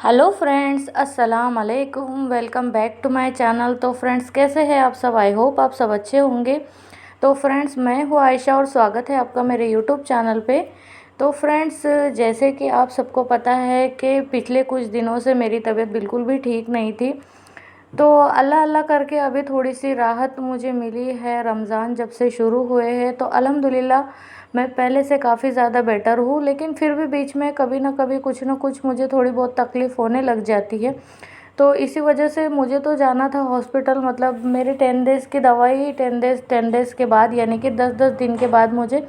Hello friends, अस्सलाम वालेकुम। Welcome back to my channel. तो फ्रेंड्स, कैसे हैं आप सब? आई होप आप सब अच्छे होंगे। तो फ्रेंड्स, मैं हूँ आयशा और स्वागत है आपका मेरे यूट्यूब चैनल पे। तो फ्रेंड्स, जैसे कि आप सबको पता है कि पिछले कुछ दिनों से मेरी तबीयत बिल्कुल भी ठीक नहीं थी। तो अल्लाह अल्लाह करके अभी थोड़ी सी राहत मुझे मिली है। रमज़ान जब से शुरू हुए हैं तो अल्हम्दुलिल्लाह मैं पहले से काफ़ी ज़्यादा बेटर हूँ, लेकिन फिर भी बीच में कभी ना कभी कुछ ना कुछ मुझे थोड़ी बहुत तकलीफ़ होने लग जाती है। तो इसी वजह से मुझे तो जाना था हॉस्पिटल। मतलब मेरे 10 डेज़ की दवाई 10 डेज़ के बाद, यानी कि 10-10 दिन के बाद मुझे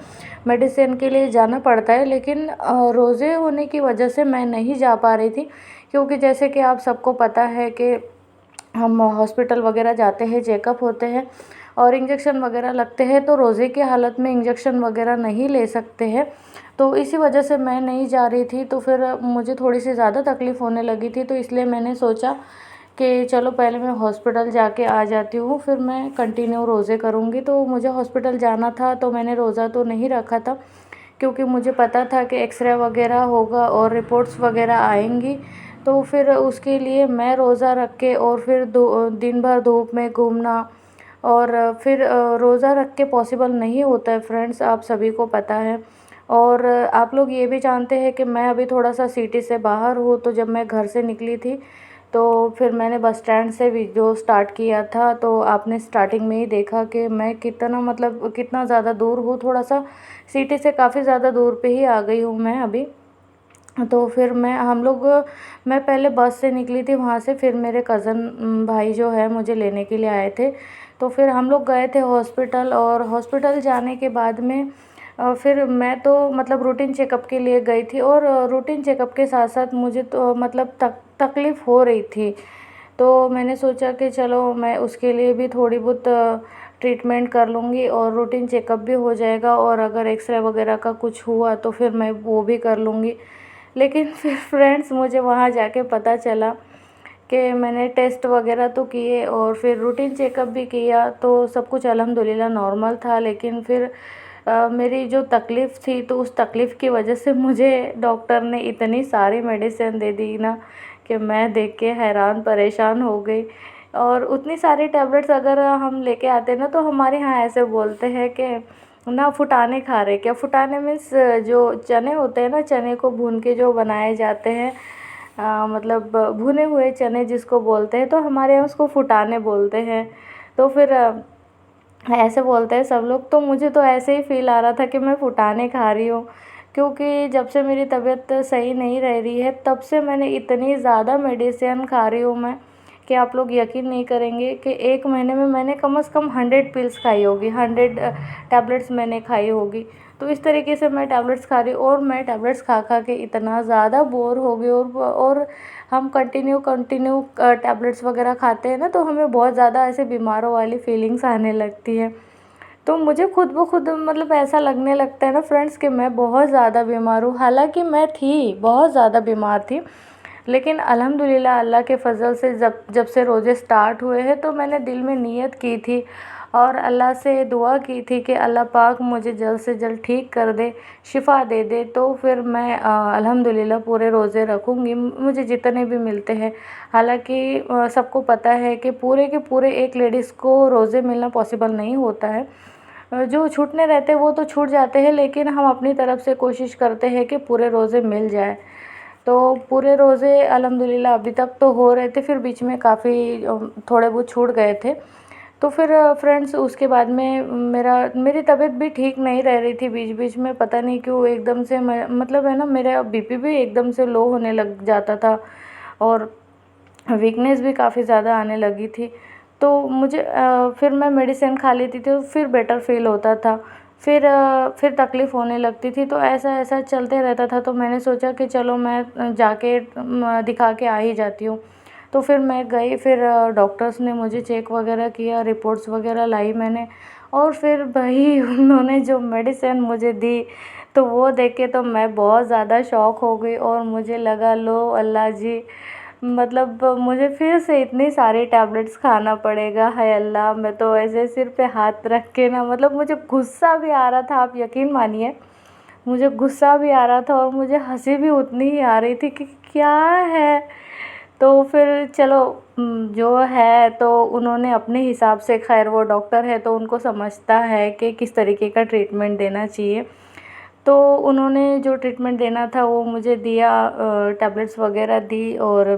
मेडिसिन के लिए जाना पड़ता है। लेकिन रोज़े होने की वजह से मैं नहीं जा पा रही थी, क्योंकि जैसे कि आप सबको पता है कि हम हॉस्पिटल वगैरह जाते हैं, चेकअप होते हैं और इंजेक्शन वगैरह लगते हैं। तो रोज़े की हालत में इंजेक्शन वगैरह नहीं ले सकते हैं। तो इसी वजह से मैं नहीं जा रही थी। तो फिर मुझे थोड़ी सी ज़्यादा तकलीफ़ होने लगी थी, तो इसलिए मैंने सोचा कि चलो पहले मैं हॉस्पिटल जाके आ जाती हूँ, फिर मैं कंटिन्यू रोज़े करूँगी। तो मुझे हॉस्पिटल जाना था, तो मैंने रोज़ा तो नहीं रखा था, क्योंकि मुझे पता था कि एक्सरे वगैरह होगा और रिपोर्ट्स वगैरह आएंगी। तो फिर उसके लिए मैं रोज़ा रख के और फिर दिन भर धूप में घूमना, और फिर रोज़ा रख के पॉसिबल नहीं होता है फ्रेंड्स, आप सभी को पता है। और आप लोग ये भी जानते हैं कि मैं अभी थोड़ा सा सिटी से बाहर हूँ। तो जब मैं घर से निकली थी तो फिर मैंने बस स्टैंड से वीडियो स्टार्ट किया था। तो आपने स्टार्टिंग में ही देखा कि मैं कितना, मतलब कितना ज़्यादा दूर हूँ। थोड़ा सा सिटी से काफ़ी ज़्यादा दूर पे ही आ गई हूँ मैं अभी। तो फिर मैं पहले बस से निकली थी वहाँ से, फिर मेरे कज़न भाई जो है मुझे लेने के लिए आए थे। तो फिर हम लोग गए थे हॉस्पिटल, और हॉस्पिटल जाने के बाद में फिर मैं तो मतलब रूटीन चेकअप के लिए गई थी। और रूटीन चेकअप के साथ साथ मुझे तो मतलब तकलीफ़ हो रही थी। तो मैंने सोचा कि चलो मैं उसके लिए भी थोड़ी बहुत ट्रीटमेंट कर लूँगी और रूटीन चेकअप भी हो जाएगा, और अगर एक्सरे वगैरह का कुछ हुआ तो फिर मैं वो भी कर लूँगी। लेकिन फिर फ्रेंड्स, मुझे वहाँ जाके पता चला कि मैंने टेस्ट वगैरह तो किए और फिर रूटीन चेकअप भी किया, तो सब कुछ अल्हम्दुलिल्लाह नॉर्मल था। लेकिन फिर मेरी जो तकलीफ़ थी, तो उस तकलीफ़ की वजह से मुझे डॉक्टर ने इतनी सारी मेडिसिन दे दी ना कि मैं देख के हैरान परेशान हो गई। और उतनी सारी टैबलेट्स अगर हम लेके आते हैं ना, तो हमारे यहाँ ऐसे बोलते हैं कि ना फुटाने खा रहे क्या। फुटाने मीन्स जो चने होते हैं ना, चने को भून के जो बनाए जाते हैं, मतलब भुने हुए चने जिसको बोलते हैं, तो हमारे यहाँ उसको फुटाने बोलते हैं। तो फिर ऐसे बोलते हैं सब लोग। तो मुझे तो ऐसे ही फ़ील आ रहा था कि मैं फुटाने खा रही हूँ, क्योंकि जब से मेरी तबीयत सही नहीं रह रही है तब से मैंने इतनी ज़्यादा मेडिसिन खा रही हूँ मैं, कि आप लोग यकीन नहीं करेंगे कि एक महीने में मैंने कम से कम 100 पिल्स खाई होगी, 100 टैबलेट्स मैंने खाई होगी। तो इस तरीके से मैं टैबलेट्स खा रही हूँ, और मैं टैबलेट्स खा खा के इतना ज़्यादा बोर हो गई। और हम कंटिन्यू कंटिन्यू टैबलेट्स वगैरह खाते हैं ना, तो हमें बहुत ज़्यादा ऐसे बीमारों वाली फीलिंग्स आने लगती है। तो मुझे खुद ब खुद मतलब ऐसा लगने लगता है ना फ्रेंड्स, कि मैं बहुत ज़्यादा बीमार हूँ। हालांकि मैं थी बहुत ज़्यादा बीमार थी, लेकिन अल्हम्दुलिल्लाह अल्लाह के फ़ज़ल से जब जब से रोज़े स्टार्ट हुए हैं, तो मैंने दिल में नीयत की थी और अल्लाह से दुआ की थी कि अल्लाह पाक मुझे जल्द से जल्द ठीक कर दे, शिफ़ा दे दे। तो फिर मैं अल्हम्दुलिल्लाह पूरे रोज़े रखूँगी, मुझे जितने भी मिलते हैं। हालांकि सबको पता है कि पूरे के पूरे एक लेडीज़ को रोज़े मिलना पॉसिबल नहीं होता है। जो छूटने रहते हैं वो तो छूट जाते हैं, लेकिन हम अपनी तरफ से कोशिश करते हैं कि पूरे रोज़े मिल जाए। तो पूरे रोज़े अल्हम्दुलिल्लाह अभी तक तो हो रहे थे, फिर बीच में काफ़ी थोड़े बहुत छूट गए थे। तो फिर फ्रेंड्स, उसके बाद में मेरी तबीयत भी ठीक नहीं रह रही थी। बीच बीच में पता नहीं क्यों एकदम से मैं, मतलब है ना, मेरा बीपी भी एकदम से लो होने लग जाता था, और वीकनेस भी काफ़ी ज़्यादा आने लगी थी। तो मुझे फिर मैं मेडिसिन खा लेती थी तो फिर बेटर फ़ील होता था। फिर तकलीफ़ होने लगती थी। तो ऐसा ऐसा चलते रहता था। तो मैंने सोचा कि चलो मैं जाके दिखा के आ ही जाती हूँ। तो फिर मैं गई, फिर डॉक्टर्स ने मुझे चेक वगैरह किया, रिपोर्ट्स वगैरह लाई मैंने, और फिर वही उन्होंने जो मेडिसिन मुझे दी, तो वो देख के तो मैं बहुत ज़्यादा शॉक हो गई। और मुझे लगा, लो अल्लाह जी, मतलब मुझे फिर से इतनी सारी टैबलेट्स खाना पड़ेगा, है अल्लाह। मैं तो ऐसे सिर पे हाथ रख के ना, मतलब मुझे गुस्सा भी आ रहा था, आप यकीन मानिए। मुझे गुस्सा भी आ रहा था और मुझे हंसी भी उतनी ही आ रही थी कि क्या है। तो फिर चलो जो है तो उन्होंने अपने हिसाब से, खैर वो डॉक्टर है तो उनको समझता है कि किस तरीके का ट्रीटमेंट देना चाहिए। तो उन्होंने जो ट्रीटमेंट देना था वो मुझे दिया, टैबलेट्स वगैरह दी और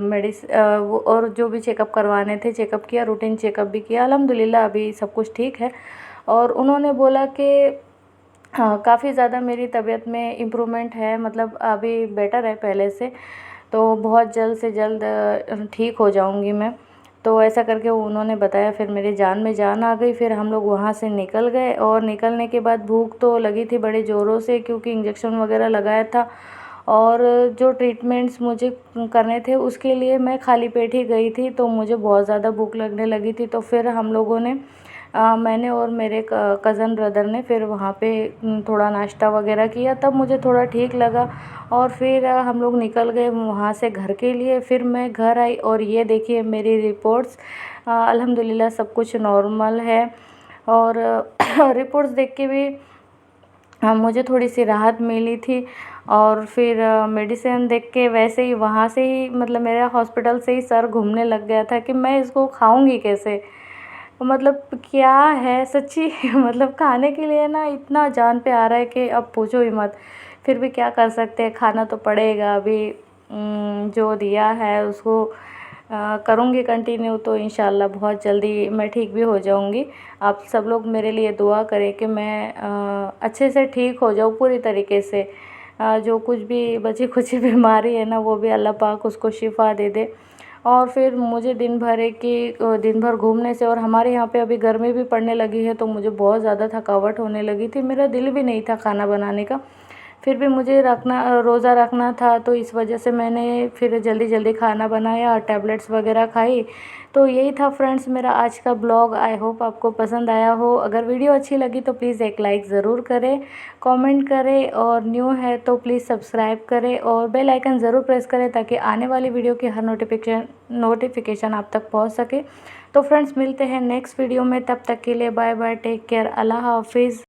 वो और जो भी चेकअप करवाने थे चेकअप किया, रूटीन चेकअप भी किया। अल्हम्दुलिल्लाह अभी सब कुछ ठीक है। और उन्होंने बोला कि हाँ, काफ़ी ज़्यादा मेरी तबीयत में इम्प्रूवमेंट है, मतलब अभी बेटर है पहले से। तो बहुत जल्द से जल्द ठीक हो जाऊंगी मैं। तो ऐसा करके उन्होंने बताया, फिर मेरी जान में जान आ गई। फिर हम लोग वहाँ से निकल गए और निकलने के बाद भूख तो लगी थी बड़े ज़ोरों से, क्योंकि इंजेक्शन वगैरह लगाया था। और जो ट्रीटमेंट्स मुझे करने थे उसके लिए मैं खाली पेट ही गई थी, तो मुझे बहुत ज़्यादा भूख लगने लगी थी। तो फिर हम लोगों ने मैंने और मेरे कज़न ब्रदर ने फिर वहाँ पे थोड़ा नाश्ता वगैरह किया, तब मुझे थोड़ा ठीक लगा। और फिर हम लोग निकल गए वहाँ से घर के लिए। फिर मैं घर आई और ये देखिए मेरी रिपोर्ट्स, अल्हम्दुलिल्लाह सब कुछ नॉर्मल है। और रिपोर्ट्स देख के भी मुझे थोड़ी सी राहत मिली थी। और फिर मेडिसिन देख के वैसे ही वहाँ से ही, मतलब मेरा हॉस्पिटल से ही सर घूमने लग गया था कि मैं इसको खाऊंगी कैसे। मतलब क्या है सच्ची मतलब खाने के लिए ना इतना जान पे आ रहा है कि अब पूछो ही मत। फिर भी क्या कर सकते हैं, खाना तो पड़ेगा अभी। जो दिया है उसको करूँगी कंटिन्यू, तो इंशाल्लाह बहुत जल्दी मैं ठीक भी हो जाऊँगी। आप सब लोग मेरे लिए दुआ करें कि मैं अच्छे से ठीक हो जाऊँ पूरी तरीके से। जो कुछ भी बची खुची बीमारी है ना वो भी अल्लाह पाक उसको शिफ़ा दे दे। और फिर मुझे दिन भर घूमने से, और हमारे यहाँ पे अभी गर्मी भी पड़ने लगी है, तो मुझे बहुत ज़्यादा थकावट होने लगी थी। मेरा दिल भी नहीं था खाना बनाने का, फिर भी मुझे रोज़ा रखना था, तो इस वजह से मैंने फिर जल्दी जल्दी खाना बनाया, टैबलेट्स वगैरह खाई। तो यही था फ्रेंड्स मेरा आज का ब्लॉग। आई होप आपको पसंद आया हो। अगर वीडियो अच्छी लगी तो प्लीज़ एक लाइक ज़रूर करें, कमेंट करें, और न्यू है तो प्लीज़ सब्सक्राइब करें और बेल आइकन ज़रूर प्रेस करें, ताकि आने वाली वीडियो की हर नोटिफिकेशन आप तक पहुंच सके। तो फ्रेंड्स मिलते हैं नेक्स्ट वीडियो में, तब तक के लिए बाय बाय, टेक केयर, अल्लाह हाफिज़।